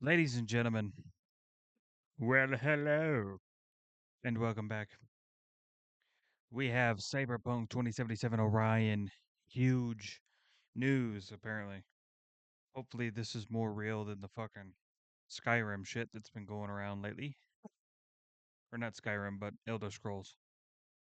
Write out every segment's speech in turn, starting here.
Ladies and gentlemen, well, hello, and welcome back. We have Cyberpunk 2077 Orion. Huge news, apparently. Hopefully, this is more real than the fucking Skyrim shit that's been going around lately. Or not Skyrim, but Elder Scrolls.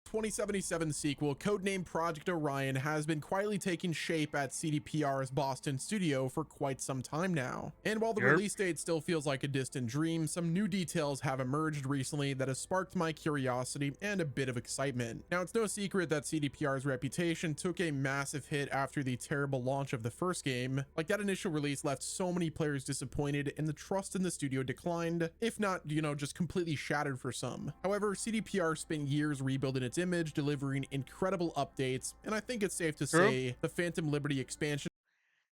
2077 sequel, codenamed Project Orion, has been quietly taking shape at CDPR's Boston studio for quite some time now. And while the Yerp. release date still feels like a distant dream, some new details have emerged recently that has sparked my curiosity and a bit of excitement. Now, it's no secret that CDPR's reputation took a massive hit after the terrible launch of the first game. Like, that initial release left so many players disappointed and the trust in the studio declined, if not, just completely shattered for some. However, CDPR spent years rebuilding its image, delivering incredible updates, and I think it's safe to True. say the Phantom Liberty expansion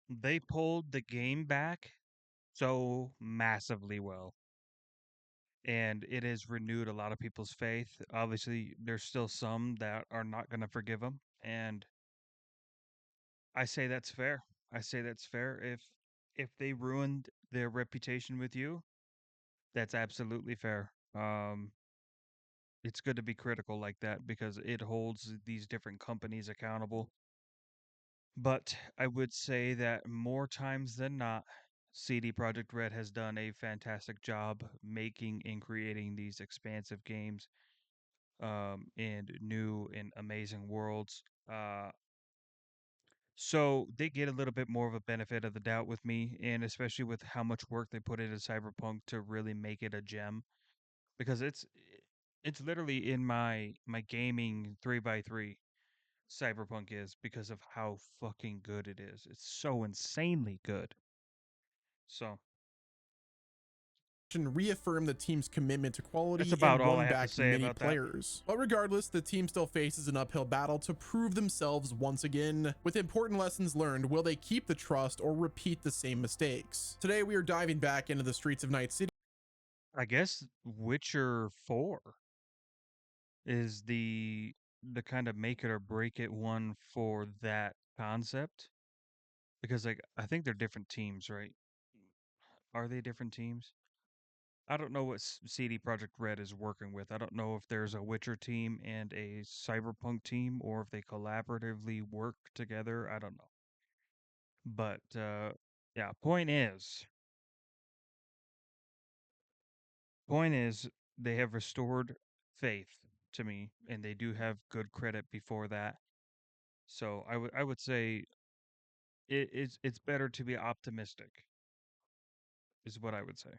They pulled the game back so massively well. And it has renewed a lot of people's faith. Obviously, there's still some that are not going to forgive them. And I say that's fair. I say that's fair. If they ruined their reputation with you, that's absolutely fair. It's good to be critical like that because it holds these different companies accountable. But I would say that more times than not, CD Projekt Red has done a fantastic job making and creating these expansive games, and new and amazing worlds. So they get a little bit more of a benefit of the doubt with me, and especially with how much work they put into Cyberpunk to really make it a gem, because it's literally in my gaming 3x3. Cyberpunk is because of how fucking good it is. It's so insanely good. So reaffirmed the team's commitment to that's quality about and all I won have to back say many about that. players. But regardless, the team still faces an uphill battle to prove themselves once again. With important lessons learned, will they keep the trust or repeat the same mistakes? Today, we are diving back into the streets of Night City. I guess Witcher 4 is the kind of make it or break it one for that concept, because like I think they're different teams, right? Are they different teams? I don't know what CD Projekt Red is working with. I don't know if there's a Witcher team and a Cyberpunk team, or if they collaboratively work together. I don't know. But yeah, point is, they have restored faith to me, and they do have good credit before that. So I would say it's better to be optimistic, is what I would say.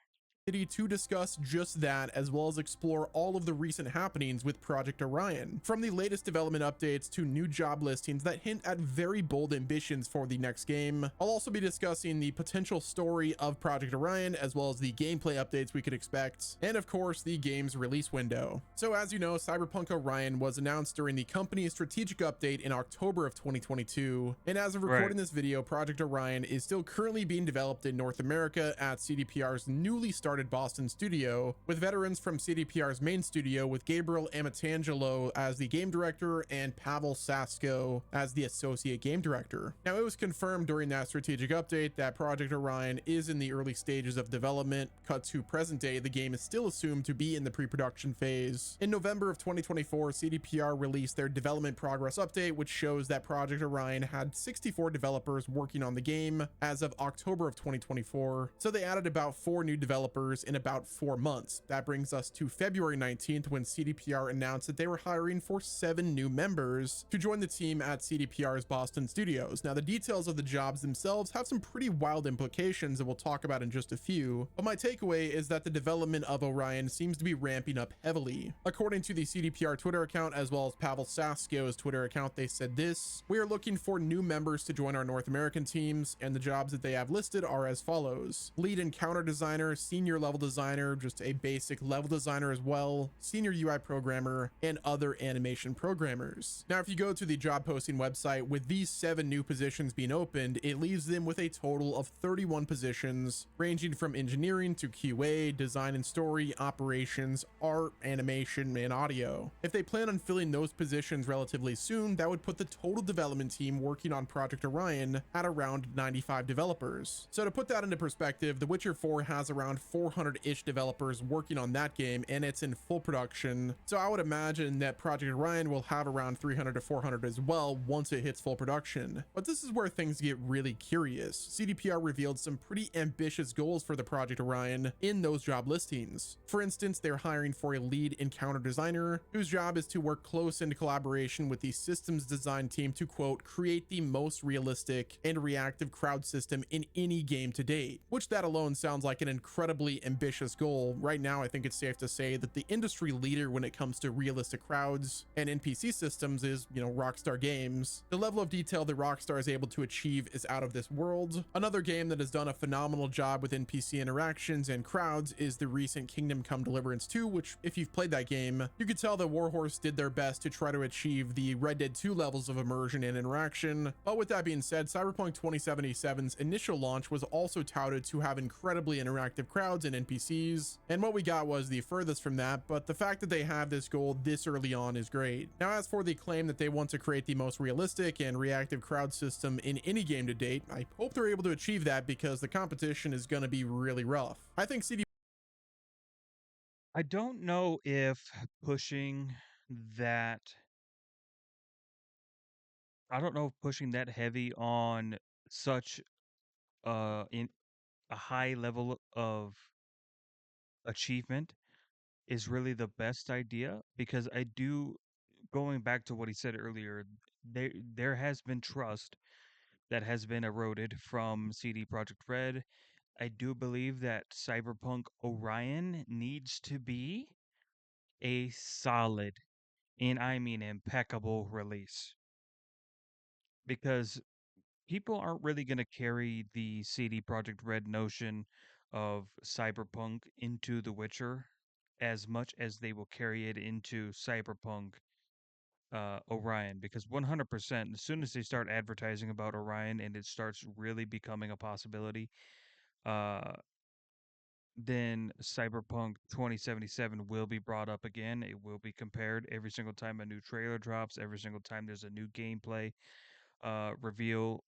To discuss just that, as well as explore all of the recent happenings with Project Orion, from the latest development updates to new job listings that hint at very bold ambitions for the next game. I'll also be discussing the potential story of Project Orion, as well as the gameplay updates we could expect, and of course the game's release window. So as you know, Cyberpunk Orion was announced during the company's strategic update in October of 2022, and as of Right. recording this video, Project Orion is still currently being developed in North America at CDPR's newly started Boston studio, with veterans from CDPR's main studio, with Gabriel Amatangelo as the game director and Pavel Sasko as the associate game director. Now, it was confirmed during that strategic update that Project Orion is in the early stages of development. Cut to present day, the game is still assumed to be in the pre-production phase. In November of 2024, CDPR released their development progress update, which shows that Project Orion had 64 developers working on the game as of October of 2024. So they added about 4 new developers in about 4 months. That brings us to February 19th, when CDPR announced that they were hiring for 7 new members to join the team at CDPR's Boston studios. Now, the details of the jobs themselves have some pretty wild implications that we'll talk about in just a few, but my takeaway is that the development of Orion seems to be ramping up heavily. According to the CDPR Twitter account, as well as Pavel Sasko's Twitter account, they said this: "We are looking for new members to join our North American teams, and the jobs that they have listed are as follows: lead encounter designer, senior senior level designer, just a basic level designer as well, senior UI programmer, and other animation programmers. Now, if you go to the job posting website, with these 7 new positions being opened, it leaves them with a total of 31 positions, ranging from engineering to QA, design and story, operations, art, animation, and audio. If they plan on filling those positions relatively soon, that would put the total development team working on Project Orion at around 95 developers. So to put that into perspective, The Witcher 4 has around 400-ish developers working on that game, and it's in full production. So I would imagine that Project Orion will have around 300 to 400 as well once it hits full production. But this is where things get really curious. CDPR revealed some pretty ambitious goals for the Project Orion in those job listings. For instance, they're hiring for a lead encounter designer whose job is to work close in collaboration with the systems design team to, quote, create the most realistic and reactive crowd system in any game to date, which that alone sounds like an incredibly ambitious goal. Right now, I think it's safe to say that the industry leader when it comes to realistic crowds and NPC systems is, Rockstar Games. The level of detail that Rockstar is able to achieve is out of this world. Another game that has done a phenomenal job with NPC interactions and crowds is the recent Kingdom Come Deliverance 2, which, if you've played that game, you could tell that Warhorse did their best to try to achieve the Red Dead 2 levels of immersion and interaction. But with that being said, Cyberpunk 2077's initial launch was also touted to have incredibly interactive crowds and NPCs, and what we got was the furthest from that, but the fact that they have this goal this early on is great. Now, as for the claim that they want to create the most realistic and reactive crowd system in any game to date, I hope they're able to achieve that because the competition is going to be really rough. I think CD I don't know if pushing that I don't know if pushing that heavy on such in a high level of achievement is really the best idea, because I do, going back to what he said earlier, there has been trust that has been eroded from CD Projekt Red. I do believe that Cyberpunk Orion needs to be a solid, and I mean impeccable, release, because people aren't really going to carry the CD Projekt Red notion of Cyberpunk into The Witcher as much as they will carry it into Cyberpunk Orion, because 100%, as soon as they start advertising about Orion and it starts really becoming a possibility, uh, then Cyberpunk 2077 will be brought up again. It will be compared every single time a new trailer drops, every single time there's a new gameplay reveal.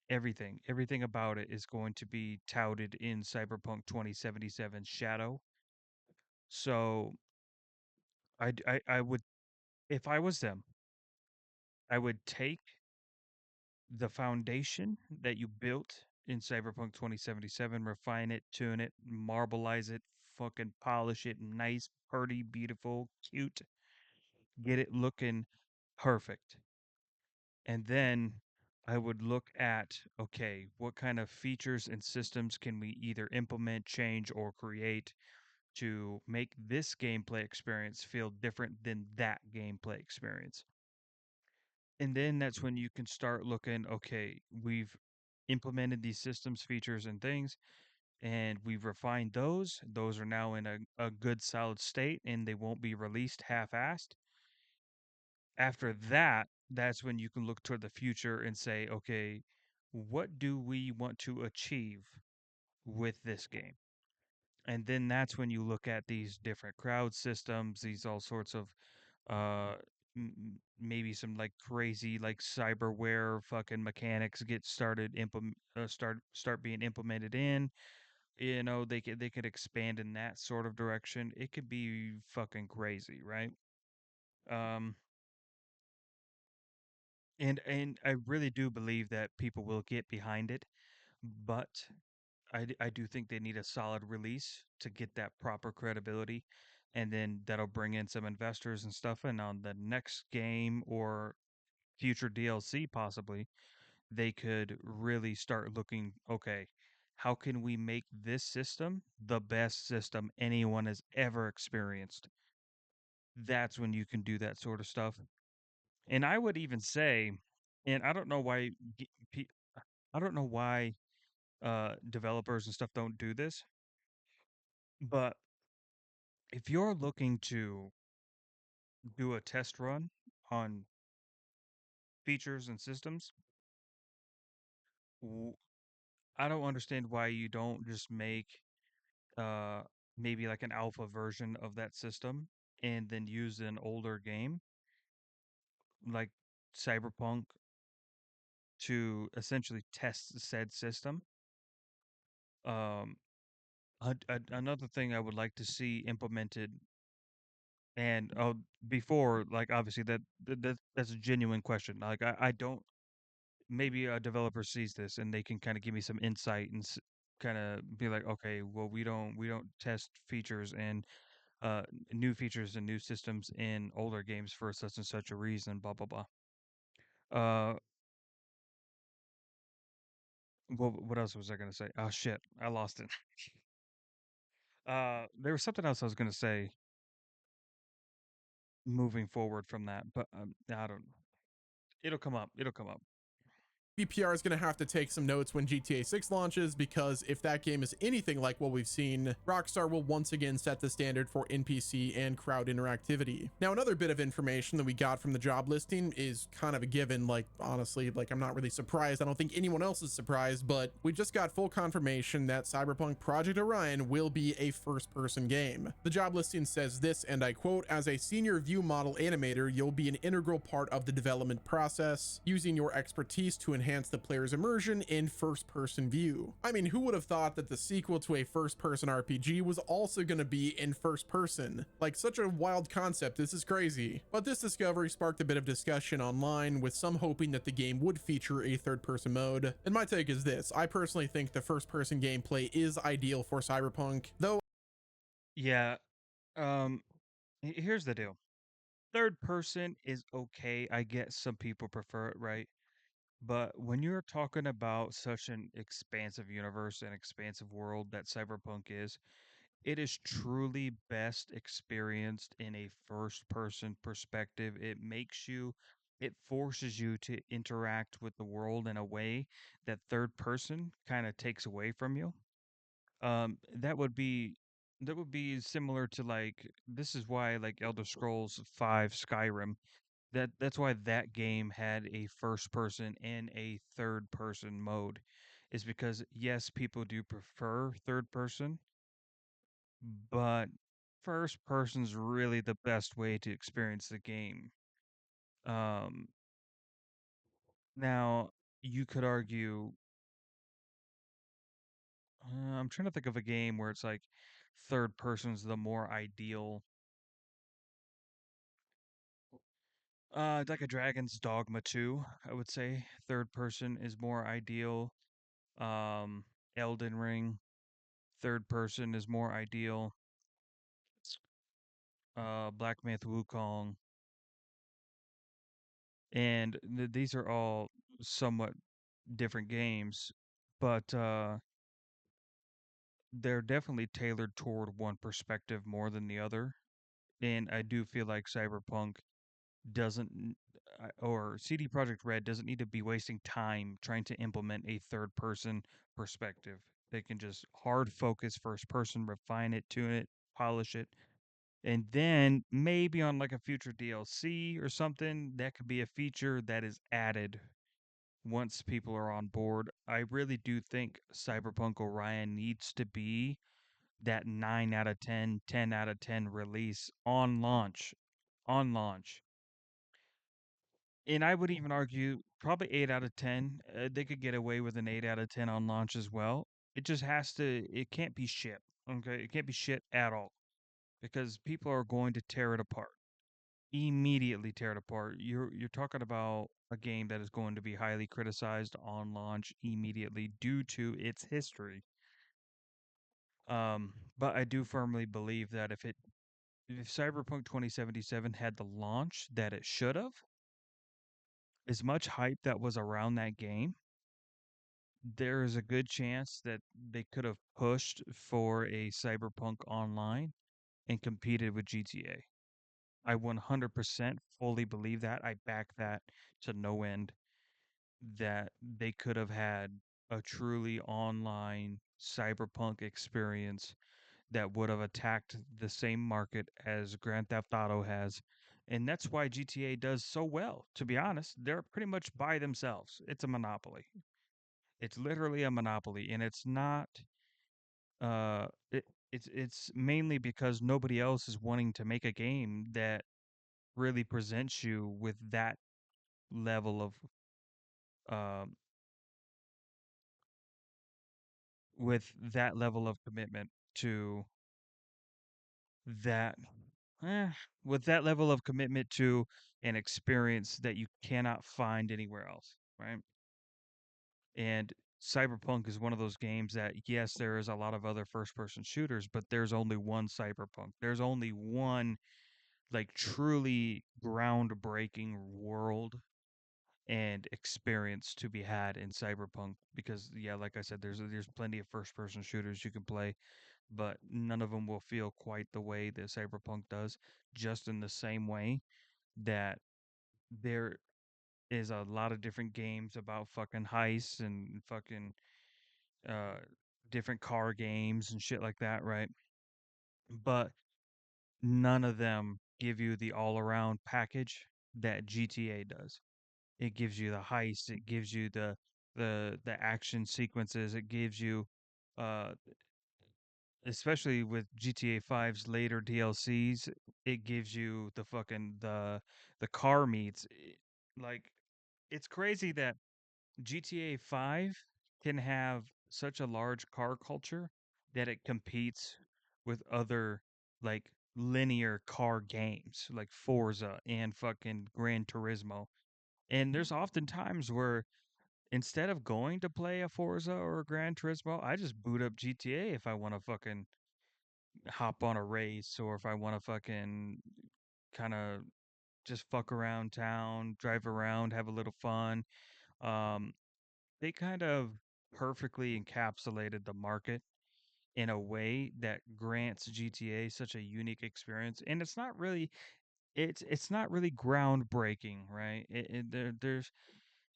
Everything about it is going to be touted in Cyberpunk 2077's shadow. So I would, if I was them, I would take the foundation that you built in Cyberpunk 2077, refine it, tune it, marbleize it, fucking polish it nice, pretty, beautiful, cute, get it looking perfect. And then I would look at, okay, what kind of features and systems can we either implement, change, or create to make this gameplay experience feel different than that gameplay experience. And then that's when you can start looking, okay, we've implemented these systems, features, and things, and we've refined those. Those are now in a good solid state and they won't be released half assed. After that, that's when you can look toward the future and say, okay, what do we want to achieve with this game? And then that's when you look at these different crowd systems, these all sorts of uh maybe some like crazy like cyberware fucking mechanics get started implement start being implemented in. They could expand in that sort of direction. It could be fucking crazy, right? um and I really do believe that people will get behind it, but I do think they need a solid release to get that proper credibility, and then that'll bring in some investors and stuff. And on the next game or future DLC, possibly, they could really start looking, okay, how can we make this system the best system anyone has ever experienced? That's when you can do that sort of stuff. And I would even say, and I don't know why, I don't know why developers and stuff don't do this, But if you're looking to do a test run on features and systems, w- I don't understand why you don't just make uh maybe like an alpha version of that system and then use an older game like Cyberpunk to essentially test said system. Um, Another thing I would like to see implemented, and before, like obviously that's a genuine question. Like I don't, maybe a developer sees this and they can kind of give me some insight and kind of be like, okay, well we don't test features and uh new features and new systems in older games for such and such a reason, blah blah blah. Uh, what else was I gonna say? Oh shit, I lost it. There was something else I was gonna say moving forward from that, but I don't. It'll come up. It'll come up. BPR is going to have to take some notes when GTA 6 launches, because if that game is anything like what we've seen, Rockstar will once again set the standard for NPC and crowd interactivity. Now, another bit of information that we got from the job listing is kind of a given. Like, honestly, like, I'm not really surprised. I don't think anyone else is surprised, but we just got full confirmation that Cyberpunk Project Orion will be a first-person game. The job listing says this, and I quote, "As a senior view model animator, you'll be an integral part of the development process, using your expertise to enhance the player's immersion in first-person view." I mean, who would have thought that the sequel to a first-person RPG was also going to be in first person? Like, such a wild concept. This is crazy. But this discovery sparked a bit of discussion online, with some hoping that the game would feature a third-person mode. And my take is this: I personally think the first-person gameplay is ideal for Cyberpunk, though. Yeah. Um. Here's the deal. Third person is okay. I get some people prefer it, right? But when you're talking about such an expansive universe and expansive world that Cyberpunk is, it is truly best experienced in a first person perspective. It forces you to interact with the world in a way that third person kind of takes away from you. That would be similar to like this is why like Elder Scrolls 5 Skyrim, that's why that game had a first person and a third person mode, is because yes, people do prefer third person, but first person's really the best way to experience the game. Um, Now you could argue, I'm trying to think of a game where it's like third person's the more ideal. Like a Dragon's Dogma 2, I would say third person is more ideal. Um, Elden Ring, third person is more ideal. Black Myth Wukong, and these are all somewhat different games, but they're definitely tailored toward one perspective more than the other. And I do feel like Cyberpunk doesn't, or CD Projekt Red doesn't need to be wasting time trying to implement a third person perspective. They can just hard focus first person, refine it, tune it, polish it, and then maybe on like a future DLC or something, that could be a feature that is added once people are on board. I really do think Cyberpunk Orion needs to be that 9 out of 10, 10 out of 10 release on launch. On launch. And I would even argue probably 8 out of 10. They could get away with an 8 out of 10 on launch as well. It just has to, it can't be shit. Okay. It can't be shit at all because people are going to tear it apart. Immediately tear it apart. You're talking about a game that is going to be highly criticized on launch immediately due to its history. But I do firmly believe that if Cyberpunk 2077 had the launch that it should have, as much hype that was around that game, there is a good chance that they could have pushed for a Cyberpunk Online and competed with GTA. I 100% fully believe that. I back that to no end, that they could have had a truly online cyberpunk experience that would have attacked the same market as Grand Theft Auto has. And that's why GTA does so well. To be honest, they're pretty much by themselves. It's a monopoly. It's literally a monopoly, and it's not. It's mainly because nobody else is wanting to make a game that really presents you level of um with that level of commitment to that eh, with that level of commitment to an experience that you cannot find anywhere else, right? And Cyberpunk is one of those games that, yes, there is a lot of other first person shooters, but there's only one Cyberpunk. There's only one like truly groundbreaking world and experience to be had in Cyberpunk because yeah, like I said, there's plenty of first person shooters you can play, but none of them will feel quite the way that Cyberpunk does, just in the same way that there is a lot of different games about fucking heists and fucking uh different car games and shit like that, right? But none of them give you the all-around package that GTA does. It gives you the heist, it gives you the action sequences, it gives you uh especially with GTA 5's later DLCs, it gives you the car meets. Like it's crazy that GTA 5 can have such a large car culture that it competes with other like linear car games like Forza and fucking Gran Turismo. And there's often times where instead of going to play a Forza or a Gran Turismo, I just boot up GTA if I want to fucking hop on a race or if I want to fucking kind of just fuck around town, drive around, have a little fun. Um, they kind of perfectly encapsulated the market in a way that grants GTA such a unique experience. And it's not really groundbreaking, right?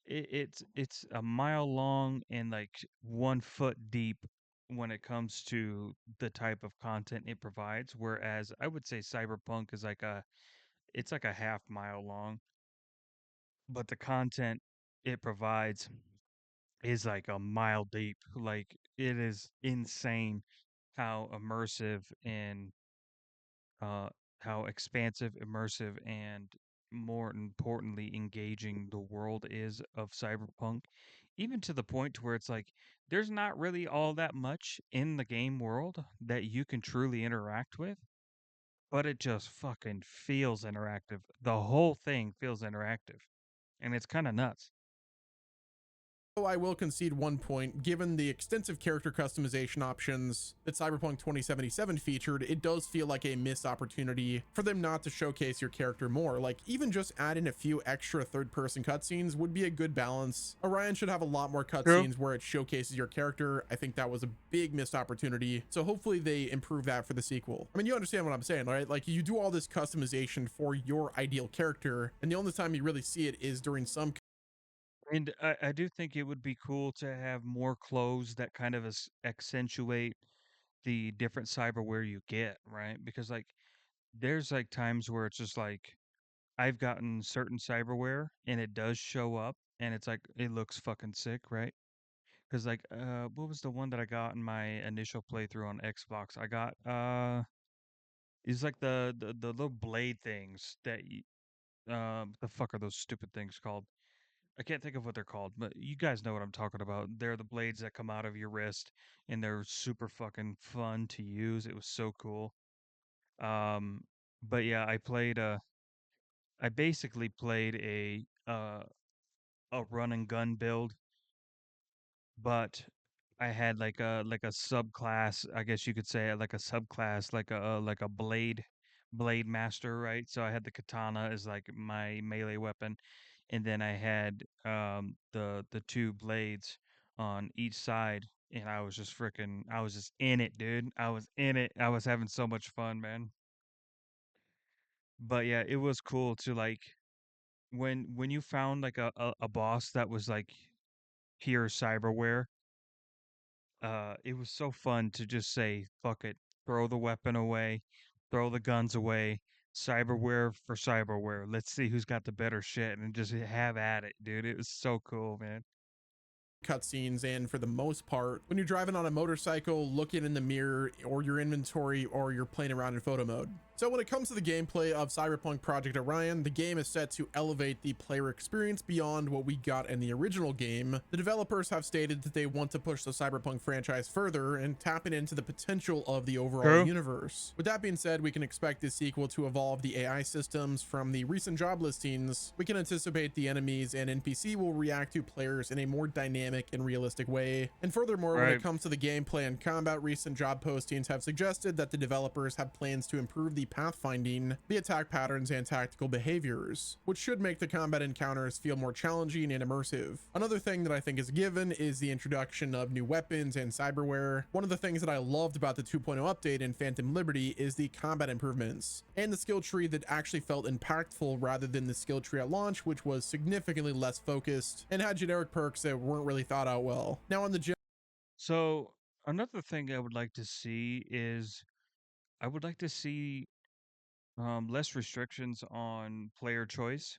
It's a mile long and like 1 foot deep when it comes to the type of content it provides. Whereas I would say Cyberpunk is it's like a half mile long, but the content it provides is like a mile deep. Like it is insane how immersive and uh, how expansive, immersive, and more importantly, engaging the world is of Cyberpunk, even to the point to where it's like there's not really all that much in the game world that you can truly interact with, but it just fucking feels interactive. The whole thing feels interactive, and it's kind of nuts. Though I will concede one point, given the extensive character customization options that Cyberpunk 2077 featured, it does feel like a missed opportunity for them not to showcase your character more. Like, even just adding a few extra third-person cutscenes would be a good balance. Orion should have a lot more True. cutscenes where it showcases your character. I think that was a big missed opportunity. So hopefully they improve that for the sequel. I mean, you understand what I'm saying, right? Like, you do all this customization for your ideal character, and the only time you really see it is during some. And I do think it would be cool to have more clothes that kind of accentuate the different cyberware you get, right? Because like there's like times where it's just like I've gotten certain cyberware and it does show up and it's like it looks fucking sick, right? Because like what was the one that I got in my initial playthrough on Xbox? I got it's like the little blade things that the fuck are those stupid things called? I can't think of what they're called, but you guys know what I'm talking about. They're the blades that come out of your wrist and they're super fucking fun to use. It was so cool. Um but yeah, I basically played a run and gun build, but I had like a subclass, I guess you could say like a subclass, like a blade master, right? So I had the katana as like my melee weapon, and then I had the two blades on each side, and I was just in it, dude. I was in it. I was having so much fun, man. But yeah, it was cool to like when you found like a boss that was like pure cyberware, it was so fun to just say fuck it throw the weapon away, throw the guns away, cyberware for cyberware. Let's see who's got the better shit and just have at it, dude. It was so cool, man. cutscenes, and for the most part, when you're driving on a motorcycle, looking in the mirror or your inventory, or you're playing around in photo mode. So when it comes to the gameplay of Cyberpunk Project Orion, the game is set to elevate the player experience beyond what we got in the original game. The developers have stated that they want to push the Cyberpunk franchise further and tapping into the potential of the overall True. universe. With that being said, we can expect this sequel to evolve the AI systems from the recent job listings. We can anticipate the enemies and NPC will react to players in a more dynamic and realistic way. And furthermore, when it Right. comes to the gameplay and combat, recent job postings have suggested that the developers have plans to improve the pathfinding, the attack patterns, and tactical behaviors, which should make the combat encounters feel more challenging and immersive. Another thing that I think is given is the introduction of new weapons and cyberware. One of the things that I loved about the 2.0 update in Phantom Liberty is the combat improvements and the skill tree that actually felt impactful rather than the skill tree at launch, which was significantly less focused and had generic perks that weren't really thought out well. Now on the So another thing I would like to see is I would like to see less restrictions on player choice.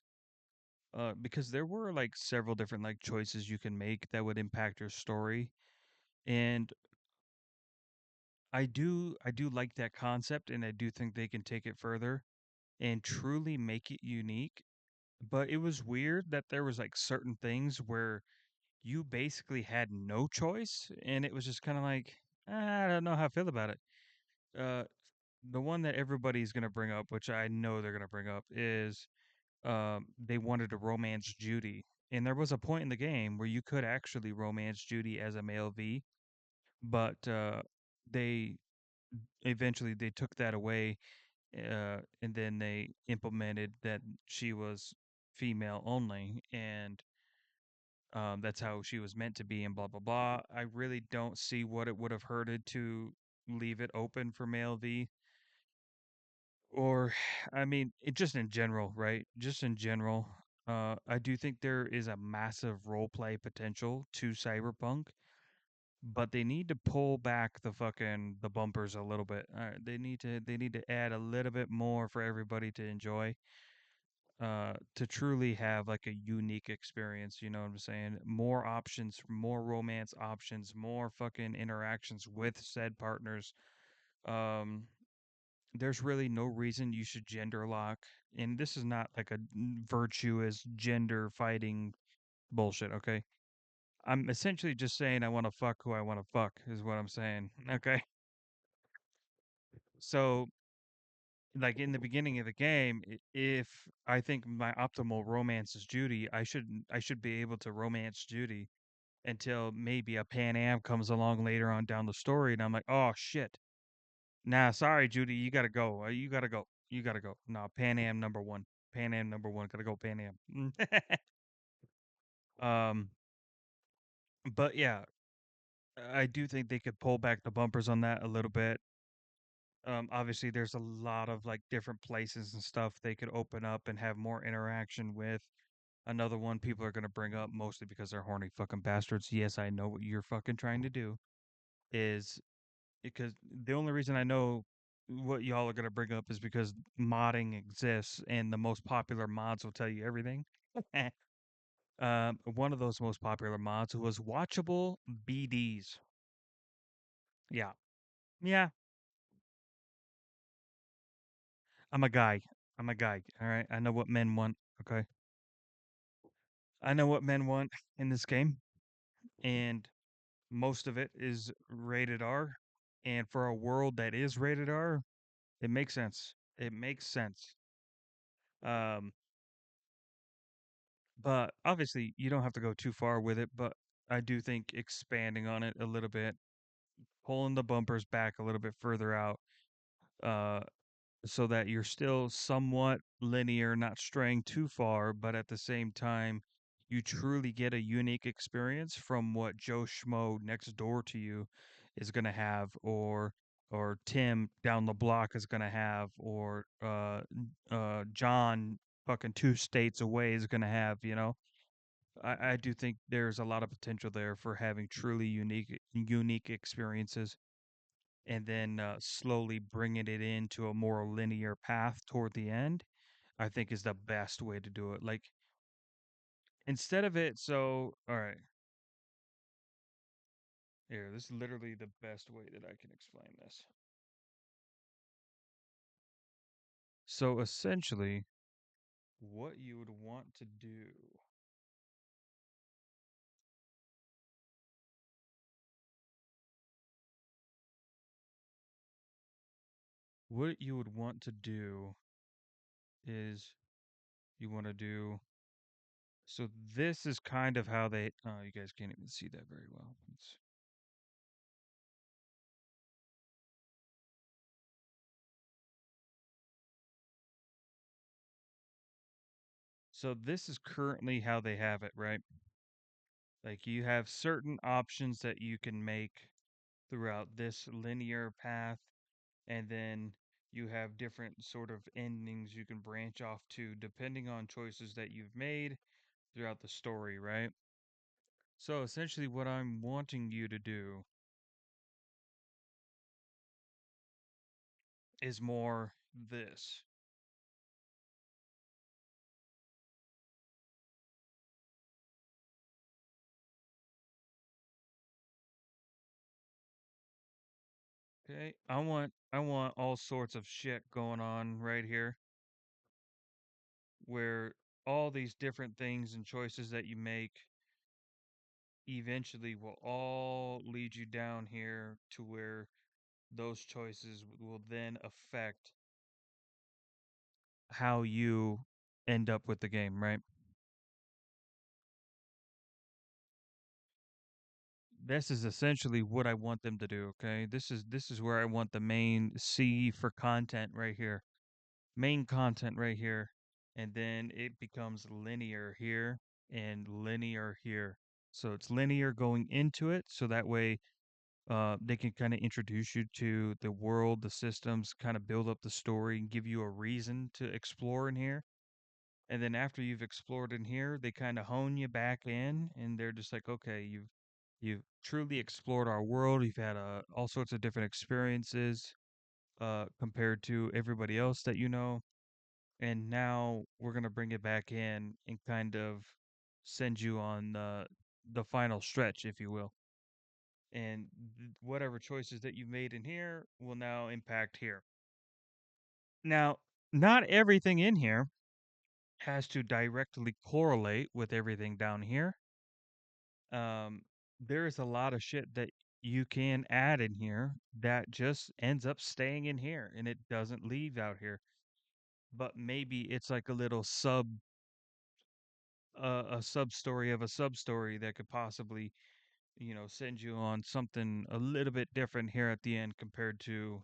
Because there were like several different like choices you can make that would impact your story. And I do like that concept and I do think they can take it further and truly make it unique. But it was weird that there was like certain things where you basically had no choice and it was just kind of like I don't know how I feel about it. Uh the one that everybody's going to bring up, which I know they're going to bring up, is they wanted to romance Judy. And there was a point in the game where you could actually romance Judy as a male V, but they eventually they took that away, and then they implemented that she was female only, and that's how she was meant to be, and blah blah blah. I really don't see what it would have hurted to leave it open for male V. Or, I mean, it just in general, right? Just in general, I do think there is a massive role play potential to Cyberpunk, but they need to pull back the bumpers a little bit. They need to add a little bit more for everybody to enjoy, to truly have like a unique experience. You know what I'm saying? More options, more romance options, more fucking interactions with said partners. Um, there's really no reason you should gender lock. And this is not like a virtuous gender fighting bullshit, okay? I'm essentially just saying I want to fuck who I want to fuck, is what I'm saying, okay? So, like in the beginning of the game, if I think my optimal romance is Judy, I should be able to romance Judy until maybe a Pan Am comes along later on down the story, and I'm like, oh shit, nah, sorry, Judy, you gotta go. You gotta go. You gotta go. No, Pan Am number one. Pan Am number one. Gotta go Pan Am. um, but yeah, I do think they could pull back the bumpers on that a little bit. Obviously, there's a lot of like different places and stuff they could open up and have more interaction with. Another one people are gonna bring up mostly because they're horny fucking bastards. Yes, I know what you're fucking trying to do. Is because the only reason I know what y'all are gonna bring up is because modding exists, and the most popular mods will tell you everything. One of those most popular mods was watchable BDs. Yeah, yeah. I'm a guy. I'm a guy. All right. I know what men want. Okay. I know what men want in this game, and most of it is rated R. And for a world that is rated R, it makes sense. It makes sense. Um, But obviously, you don't have to go too far with it, but I do think expanding on it a little bit, pulling the bumpers back a little bit further out, uh, so that you're still somewhat linear, not straying too far, but at the same time, you truly get a unique experience from what Joe Schmo next door to you is gonna have, or Tim down the block is gonna have, or John fucking 2 states away is gonna have, you know? I do think there's a lot of potential there for having truly unique experiences. and then slowly bringing it into a more linear path toward the end, I think is the best way to do it. Like instead of it, so all right, here, this is literally the best way that I can explain this. So essentially, what you would want to do, what you would want to do is you want to do. So this is kind of how they. Oh, you guys can't even see that very well. So this is currently how they have it, right? Like you have certain options that you can make throughout this linear path, and then you have different sort of endings you can branch off to depending on choices that you've made throughout the story, right? So essentially, what I'm wanting you to do is more this. Okay, I want all sorts of shit going on right here where all these different things and choices that you make eventually will all lead you down here to where those choices will then affect how you end up with the game, right? This is essentially what I want them to do, okay? This is where I want the main C for content right here. Main content right here. And then it becomes linear here and linear here. So it's linear going into it so that way they can kind of introduce you to the world, the systems, kind of build up the story and give you a reason to explore in here. And then after you've explored in here, they kind of hone you back in, and they're just like, okay, you've truly explored our world. You've had all sorts of different experiences compared to everybody else that you know, and now we're gonna bring it back in and kind of send you on the final stretch, if you will. And whatever choices that you've made in here will now impact here. Now, not everything in here has to directly correlate with everything down here. Um, there's a lot of shit that you can add in here that just ends up staying in here and it doesn't leave out here. But maybe it's like a little a sub story of a sub story that could possibly, send you on something a little bit different here at the end compared to,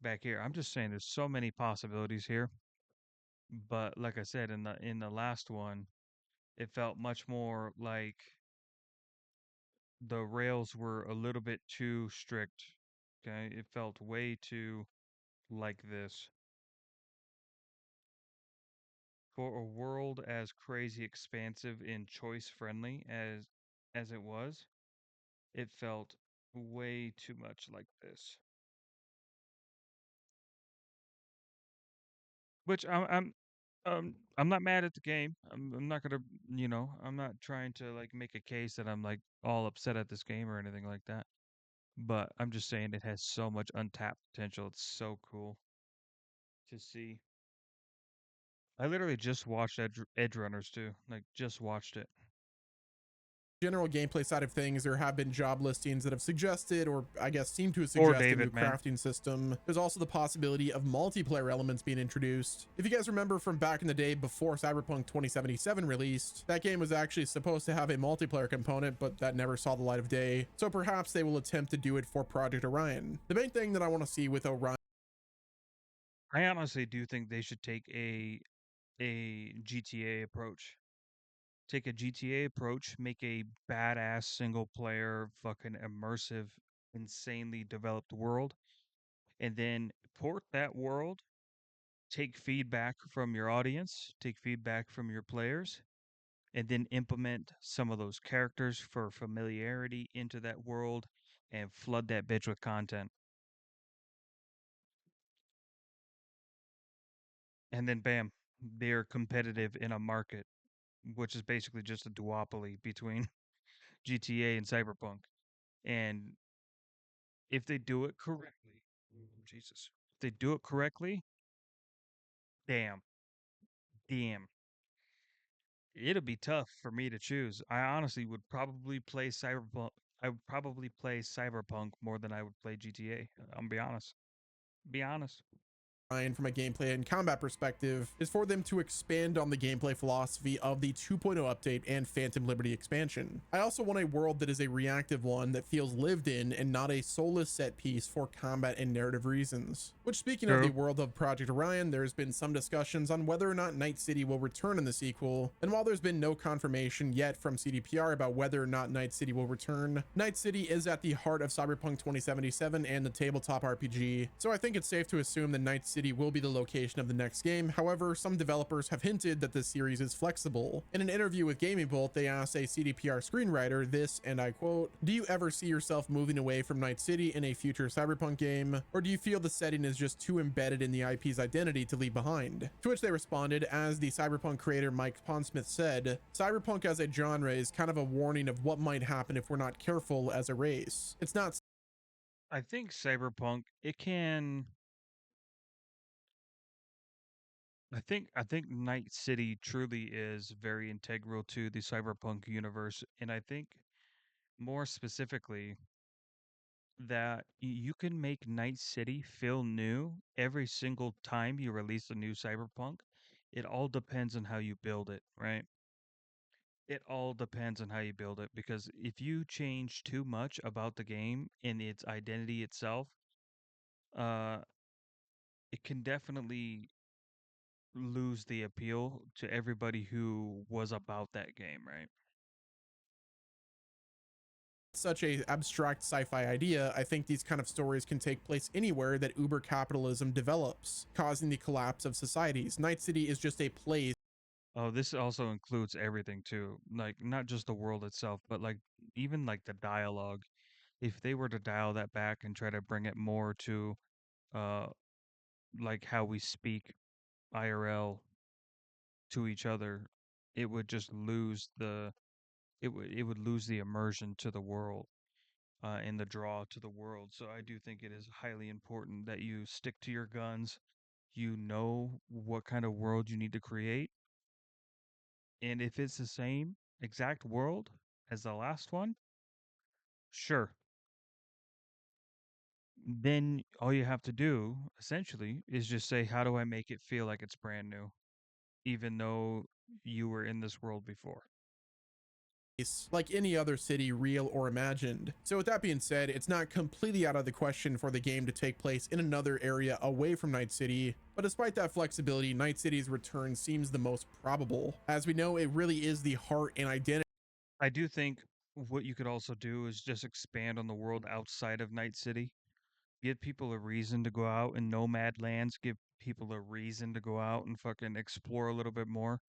back here. I'm just saying there's so many possibilities here. But like I said in the last one, it felt much more like the rails were a little bit too strict. Okay, it felt way too like this. For a world as crazy expansive and choice friendly as it was, it felt way too much like this. Which I'm not mad at the game. I'm not gonna, I'm not trying to like make a case that I'm like all upset at this game or anything like that. But I'm just saying it has so much untapped potential. It's so cool to see. I literally just watched Edge Runners too. Like just watched it. General gameplay side of things, there have been job listings that have suggested, or I guess seem to Or suggest, a new David, man. crafting system. There's also the possibility of multiplayer elements being introduced. If you guys remember from back in the day before Cyberpunk 2077 released, that game was actually supposed to have a multiplayer component, but that never saw the light of day. So perhaps they will attempt to do it for Project Orion. The main thing that I want to see with Orion, I honestly do think they should take a GTA approach. Take a GTA approach, make a badass single player, fucking immersive, insanely developed world, and then port that world, take feedback from your audience, take feedback from your players, and then implement some of those characters for familiarity into that world and flood that bitch with content. And then bam, they're competitive in a market, which is basically just a duopoly between GTA and Cyberpunk. And if they do it correctly, Jesus, if they do it correctly, damn, damn, it'll be tough for me to choose. I honestly would probably play Cyberpunk. I would probably play Cyberpunk more than I would play GTA. I'm gonna be honest. Be honest. From a gameplay and combat perspective is for them to expand on the gameplay philosophy of the 2.0 update and Phantom Liberty expansion. I also want a world that is a reactive one that feels lived in and not a soulless set piece for combat and narrative reasons. Which, speaking of the True. world of Project Orion, there's been some discussions on whether or not Night City will return in the sequel, and while there's been no confirmation yet from CDPR about whether or not Night City will return, Night City is at the heart of Cyberpunk 2077 and the tabletop RPG, so I think it's safe to assume that Night City will be the location of the next game. However, some developers have hinted that this series is flexible. In an interview with Gaming Bolt, they asked a CDPR screenwriter this, and I quote, "Do you ever see yourself moving away from Night City in a future Cyberpunk game, or do you feel the setting is just too embedded in the IP's identity to leave behind?" To which they responded, as the Cyberpunk creator Mike Pondsmith said, "Cyberpunk as a genre is kind of a warning of what might happen if we're not careful as a race. It's not." I think Cyberpunk it can. I think Night City truly is very integral to the Cyberpunk universe, and I think more specifically that you can make Night City feel new every single time you release a new Cyberpunk. It all depends on how you build it, right? It all depends on how you build it because if you change too much about the game and its identity itself, uh, it can definitely lose the appeal to everybody who was about that game, right? Such a abstract sci-fi idea, I think these kind of stories can take place anywhere that uber capitalism develops, causing the collapse of societies. Night City is just a place. Oh, this also includes everything too. Like not just the world itself, but like even like the dialogue. If they were to dial that back and try to bring it more to uh like how we speak IRL to each other, it would just lose it would lose the immersion to the world and the draw to the world. So I do think it is highly important that you stick to your guns. You know what kind of world you need to create, and if it's the same exact world as the last one, sure. Then all you have to do essentially is just say, how do I make it feel like it's brand new, even though you were in this world before? Like any other city, real or imagined. So with that being said, it's not completely out of the question for the game to take place in another area away from Night City, but despite that flexibility, Night City's return seems the most probable. As we know, it really is the heart and identity I do think what you could also do is just expand on the world outside of Night City. Give people a reason to go out in nomad lands, give people a reason to go out and fucking explore a little bit more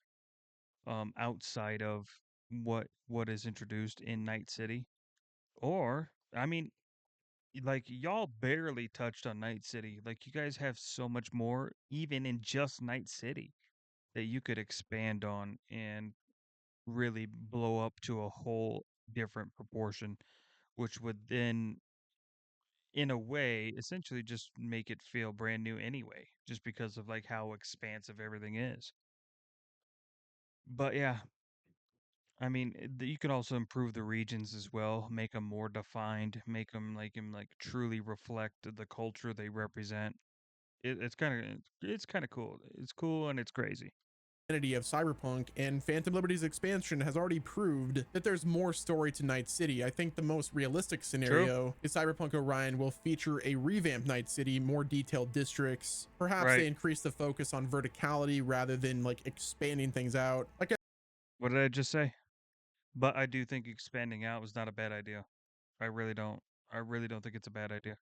outside of what is introduced in Night City. Or, I mean, like y'all barely touched on Night City. Like you guys have so much more even in just Night City that you could expand on and really blow up to a whole different proportion, which would then in a way essentially just make it feel brand new anyway, just because of like how expansive everything is. But yeah, I mean, you can also improve the regions as well, make them more defined, make them like truly reflect the culture they represent. It's kind of cool. It's cool and it's crazy. of Cyberpunk, and Phantom Liberty's expansion has already proved that there's more story to Night City. I think the most realistic True. scenario is Cyberpunk Orion will feature a revamped Night City, more detailed districts. Perhaps they Right. increase the focus on verticality rather than like expanding things out. Like What did I just say? But I do think expanding out was not a bad idea. I really don't. I really don't think it's a bad idea.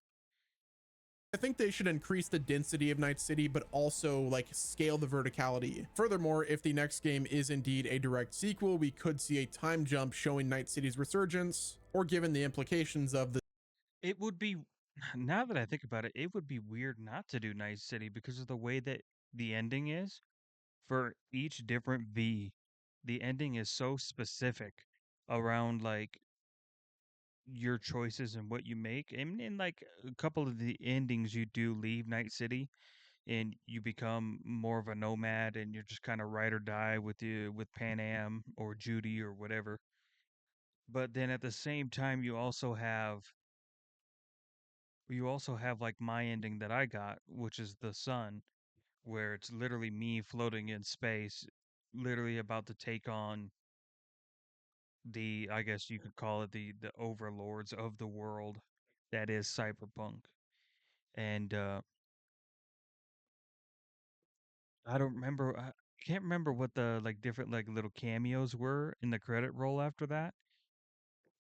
I think they should increase the density of Night City, but also like scale the verticality. Furthermore, if the next game is indeed a direct sequel, we could see a time jump showing Night City's resurgence, or given the implications of the It would be now that I think about it, it would be weird not to do Night City because of the way that the ending is for each different V. The ending is so specific around like your choices and what you make. And in like a couple of the endings you do leave Night City and you become more of a nomad and you're just kind of ride or die with Pan Am or Judy or whatever. But then at the same time you also have like my ending that I got, which is the sun, where it's literally me floating in space, literally about to take on the, I guess you could call it the overlords of the world that is Cyberpunk. And I don't remember I can't remember what the like different like little cameos were in the credit roll after that.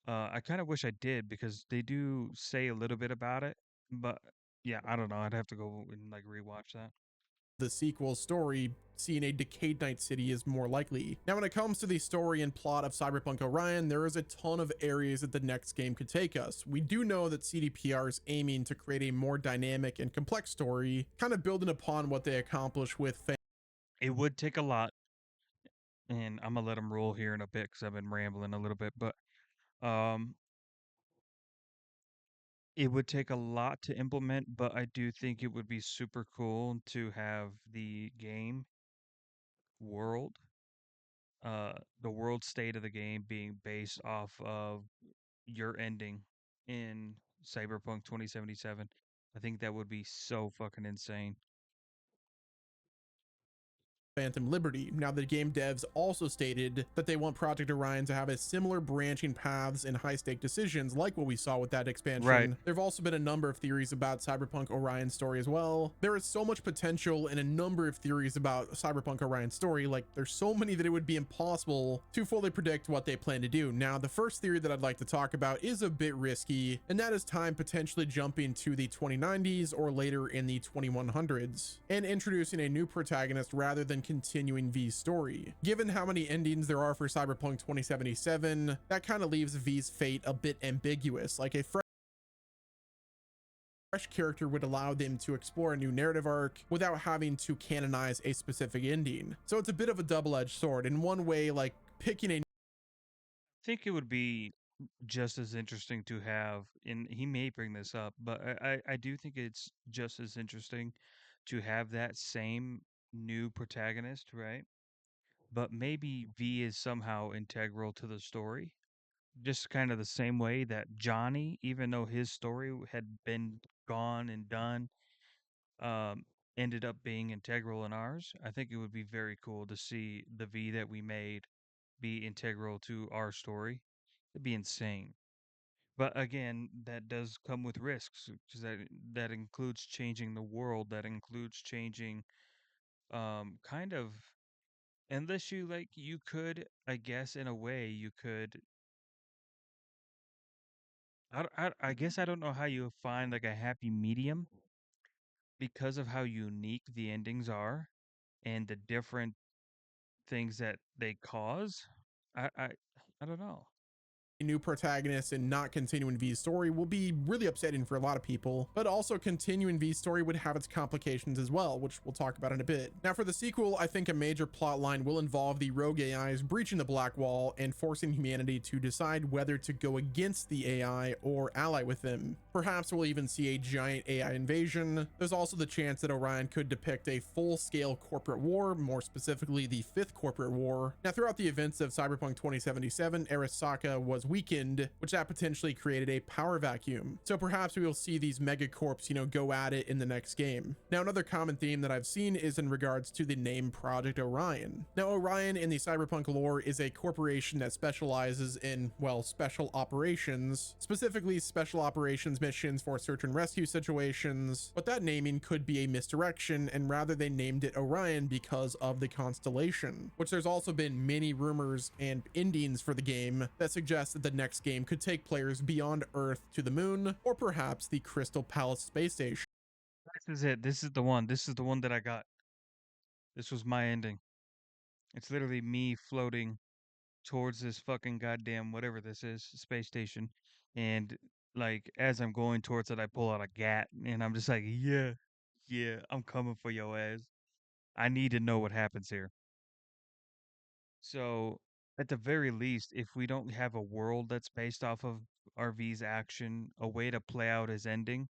I kind of wish I did because they do say a little bit about it, but yeah, I don't know. I'd have to go and like rewatch that. The sequel story, seeing a decayed Night City is more likely. Now, when it comes to the story and plot of Cyberpunk Orion, there is a ton of areas that the next game could take us. We do know that CDPR is aiming to create a more dynamic and complex story, kind of building upon what they accomplished with It would take a lot, and I'm gonna let them roll here in a bit because I've been rambling a little bit, but um, it would take a lot to implement, but I do think it would be super cool to have the game world, the world state of the game being based off of your ending in Cyberpunk 2077. I think that would be so fucking insane. Phantom Liberty. Now, the game devs also stated that they want Project Orion to have a similar branching paths and high stake decisions like what we saw with that Right. expansion. There have also been a number of theories about Cyberpunk Orion's story as well. There is so much potential and a number of theories about Cyberpunk Orion's story. Like, there's so many that it would be impossible to fully predict what they plan to do. Now, the first theory that I'd like to talk about is a bit risky, and that is time potentially jumping to the 2090s or later in the 2100s and introducing a new protagonist rather than continuing V's story. Given how many endings there are for Cyberpunk 2077, that kind of leaves V's fate a bit ambiguous. Like a fresh character would allow them to explore a new narrative arc without having to canonize a specific ending. So it's a bit of a double-edged sword. In one way, like picking a I think it would be just as interesting to have, and he may bring this up, but I do think it's just as interesting to have that same new protagonist, right? But maybe V is somehow integral to the story. Just kind of the same way that Johnny, even though his story had been gone and done, um, ended up being integral in ours. I think it would be very cool to see the V that we made be integral to our story. It'd be insane. But again, that does come with risks because that includes changing the world. That includes changing, kind of, unless you like, you could, I guess, in a way, you could. I guess I don't know how you find like a happy medium because of how unique the endings are and the different things that they cause. I I I don't know. new protagonist and not continuing V's story will be really upsetting for a lot of people, but also continuing V's story would have its complications as well, which we'll talk about in a bit. Now, for the sequel, I think a major plot line will involve the rogue AIs breaching the Black Wall and forcing humanity to decide whether to go against the AI or ally with them. Perhaps we'll even see a giant AI invasion. There's also the chance that Orion could depict a full-scale corporate war, more specifically the Fifth Corporate War. Now, throughout the events of Cyberpunk 2077, Arasaka was weakened, which that potentially created a power vacuum. So perhaps we will see these megacorps, go at it in the next game. Now, another common theme that I've seen is in regards to the name Project Orion. Now, Orion in the Cyberpunk lore is a corporation that specializes in, well, special operations, specifically special operations missions for search and rescue situations, but that naming could be a misdirection, and rather they named it Orion because of the constellation, which there's also been many rumors and endings for the game that suggest that the next game could take players beyond Earth to the moon, or perhaps the Crystal Palace space station. This is it. This is the one. This is the one that I got. This was my ending. It's literally me floating towards this fucking goddamn whatever this is, space station, and Like as I'm going towards it, I pull out a gat and I'm just like, yeah, yeah, I'm coming for your ass. I need to know what happens here. So, at the very least, if we don't have a world that's based off of RV's action, a way to play out his ending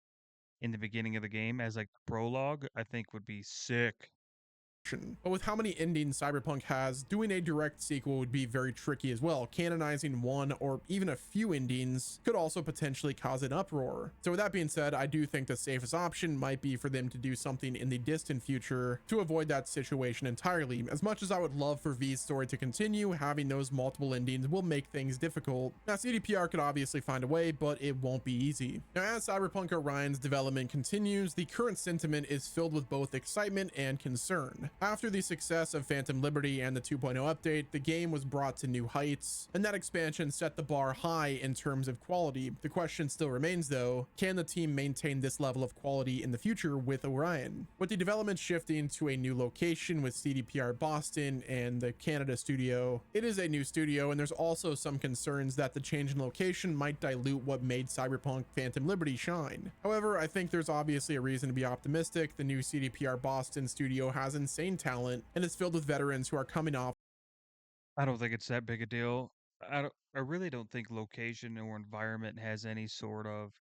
in the beginning of the game as like the prologue, I think would be sick. But with how many endings Cyberpunk has, doing a direct sequel would be very tricky as well. Canonizing one or even a few endings could also potentially cause an uproar. So with that being said, I do think the safest option might be for them to do something in the distant future to avoid that situation entirely. As much as I would love for V's story to continue, having those multiple endings will make things difficult. Now CDPR could obviously find a way, but it won't be easy. Now as Cyberpunk Orion's development continues, the current sentiment is filled with both excitement and concern. After the success of Phantom Liberty and the 2.0 update, the game was brought to new heights, and that expansion set the bar high in terms of quality. The question still remains though, can the team maintain this level of quality in the future with Orion? With the development shifting to a new location with CDPR Boston and the Canada studio, it is a new studio, and there's also some concerns that the change in location might dilute what made Cyberpunk Phantom Liberty shine. However, I think there's obviously a reason to be optimistic. The new CDPR Boston studio has insane talent and is filled with veterans who are coming off I don't think it's that big a deal. I really don't think location or environment has any sort of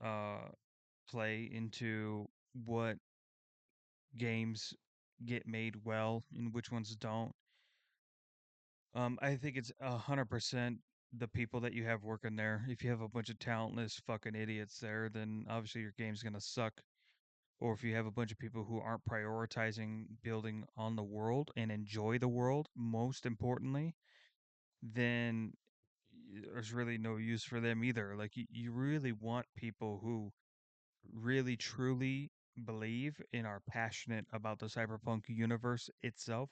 uh play into what games get made well and which ones don't. I think it's 100% the people that you have working there. If you have a bunch of talentless fucking idiots there, then obviously your game's gonna suck. Or if you have a bunch of people who aren't prioritizing building on the world and enjoy the world, most importantly, then there's really no use for them either. Like you really want people who really truly believe and are passionate about the cyberpunk universe itself.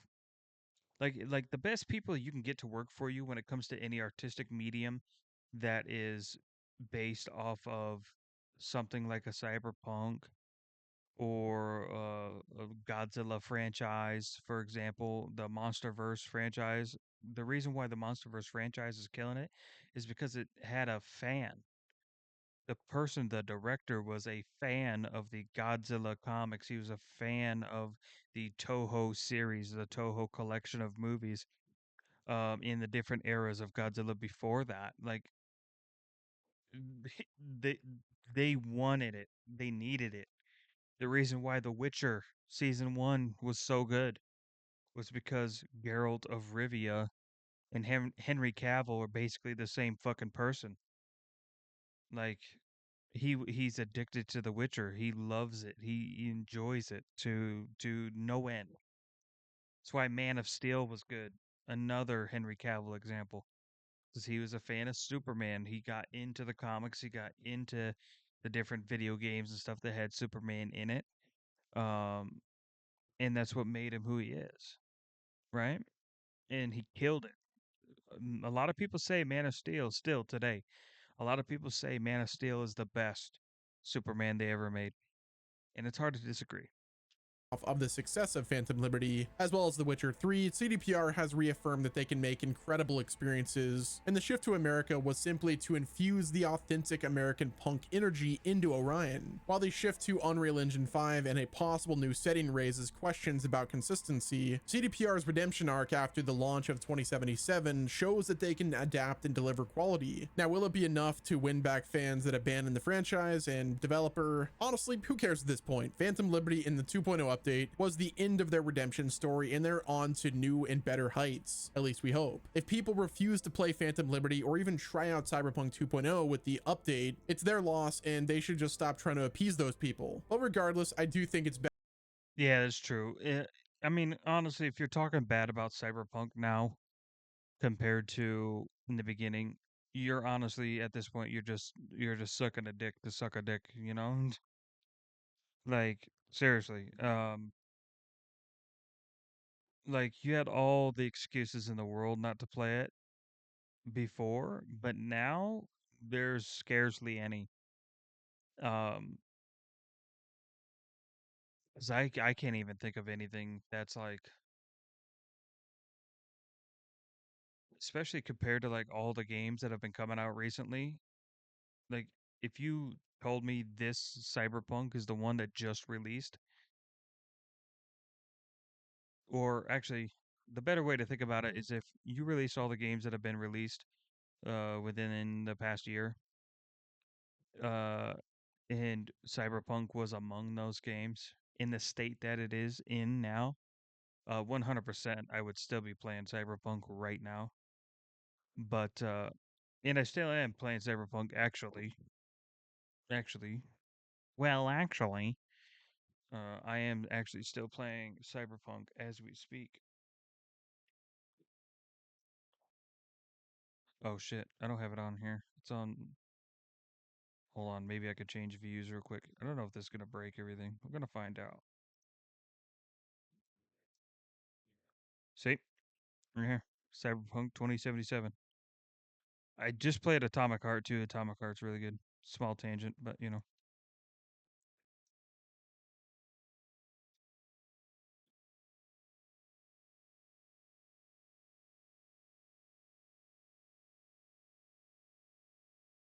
Like the best people you can get to work for you when it comes to any artistic medium that is based off of something like a cyberpunk or a Godzilla franchise, for example, the MonsterVerse franchise. The reason why the MonsterVerse franchise is killing it is because it had a fan. The director was a fan of the Godzilla comics. He was a fan of the Toho series, the Toho collection of movies in the different eras of Godzilla before that. Like they they wanted it. They needed it. The reason why The Witcher season 1 was so good was because Geralt of Rivia and Henry Cavill are basically the same fucking person. Like he's addicted to The Witcher. He loves it. He enjoys it to no end. That's why Man of Steel was good. Another Henry Cavill example. Because he was a fan of Superman. He got into the comics. He got into the different video games and stuff that had Superman in it. Um, and that's what made him who he is, right? And he killed it. A lot of people say Man of Steel still today. A lot of people say Man of Steel is the best Superman they ever made, and it's hard to disagree. of the success of Phantom Liberty, as well as The Witcher 3, CDPR has reaffirmed that they can make incredible experiences, and the shift to America was simply to infuse the authentic American punk energy into Orion. While the shift to Unreal Engine 5 and a possible new setting raises questions about consistency, CDPR's redemption arc after the launch of 2077 shows that they can adapt and deliver quality. Now, will it be enough to win back fans that abandoned the franchise and developer? Honestly, who cares at this point? Phantom Liberty in the 2.0 update was the end of their redemption story, and they're on to new and better heights. At least we hope. If people refuse to play Phantom Liberty or even try out Cyberpunk 2.0 with the update, it's their loss, and they should just stop trying to appease those people. But regardless, I do think it's better. Yeah, that's true. I mean, honestly, if you're talking bad about Cyberpunk now compared to in the beginning, you're honestly at this point you're just sucking a dick to suck a dick, you know? Like seriously. Like you had all the excuses in the world not to play it before, but now there's scarcely any. Um, 'Cause I can't even think of anything that's like, especially compared to like all the games that have been coming out recently. Like, if you told me this Cyberpunk is the one that just released, or actually, the better way to think about it is if you release all the games that have been released within the past year, uh, and Cyberpunk was among those games in the state that it is in now, 100% I would still be playing Cyberpunk right now. But and I still am playing Cyberpunk actually. Well, actually, I am actually still playing Cyberpunk as we speak. Oh shit, I don't have it on here. It's on. Hold on, maybe I could change views real quick. I don't know if this is gonna break everything. We're gonna find out. See, right here, Cyberpunk 2077. I just played Atomic Heart too. Atomic Heart's really good. Small tangent, but you know.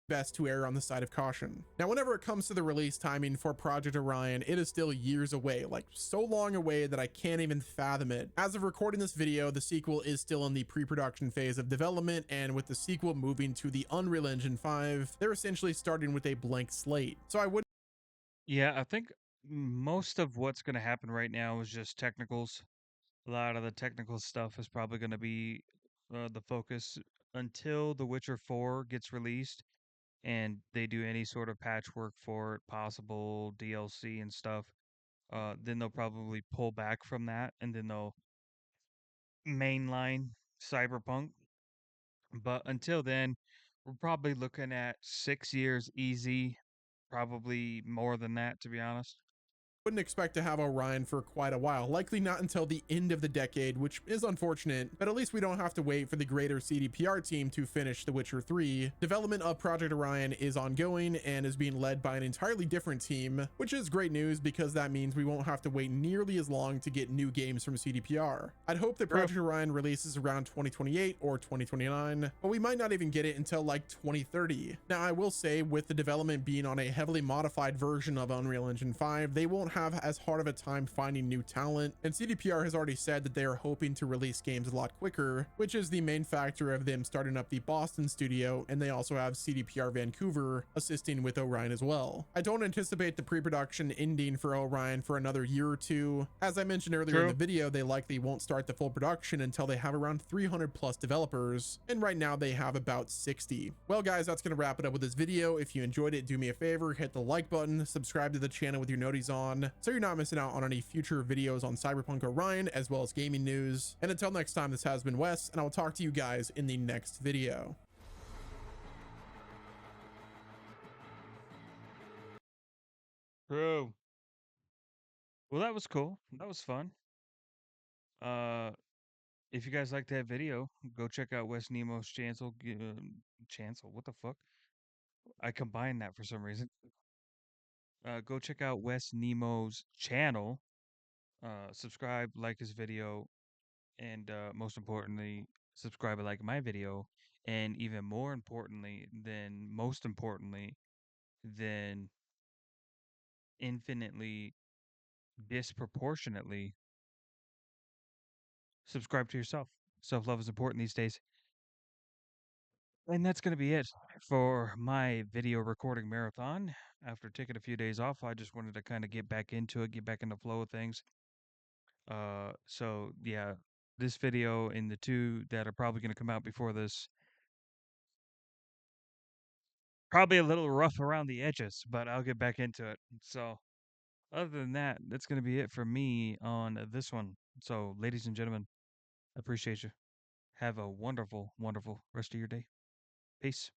Best to err on the side of caution. Now, whenever it comes to the release timing for Project Orion, it is still years away, like so long away that I can't even fathom it. As of recording this video, the sequel is still in the pre-production phase of development, and with the sequel moving to the Unreal Engine 5, they're essentially starting with a blank slate. So I would Yeah, I think most of what's gonna happen right now is just technicals. A lot of the technical stuff is probably gonna be the focus until The Witcher 4 gets released and they do any sort of patchwork for it, possible DLC and stuff. Then they'll probably pull back from that and then they'll mainline Cyberpunk. But until then, we're probably looking at 6 years easy, probably more than that, to be honest. wouldn't expect to have Orion for quite a while, likely not until the end of the decade, which is unfortunate, but at least we don't have to wait for the greater CDPR team to finish The Witcher 3. Development of Project Orion is ongoing and is being led by an entirely different team, which is great news because that means we won't have to wait nearly as long to get new games from CDPR. I'd hope that True. Project Orion releases around 2028 or 2029, but we might not even get it until like 2030. Now, I will say, with the development being on a heavily modified version of Unreal Engine 5, they won't have as hard of a time finding new talent, and CDPR has already said that they are hoping to release games a lot quicker, which is the main factor of them starting up the Boston studio, and they also have CDPR Vancouver assisting with Orion as well. I don't anticipate the pre-production ending for Orion for another year or two. As I mentioned earlier in the True. video, they likely won't start the full production until they have around 300 plus developers, and right now they have about 60. Well guys, that's gonna wrap it up with this video. If you enjoyed it, do me a favor, hit the like button, subscribe to the channel with your noties on, so you're not missing out on any future videos on Cyberpunk Orion, as well as gaming news. And until next time, this has been Wes, and I will talk to you guys in the next video. True. Well, that was cool. That was fun. Uh, if you guys liked that video, go check out West Nemo's chancel. Chancel, what the fuck? I combined that for some reason. Go check out West Nemo's channel. Subscribe, like his video, and most importantly, subscribe and like my video. And even more importantly, most importantly, than infinitely, disproportionately, subscribe to yourself. Self love is important these days. And that's going to be it for my video recording marathon. After taking a few days off, I just wanted to kind of get back into it, get back in the flow of things. So yeah, this video and the two that are probably going to come out before this, probably a little rough around the edges, but I'll get back into it. So other than that, that's going to be it for me on this one. So ladies and gentlemen, I appreciate you. Have a wonderful, wonderful rest of your day. Peace.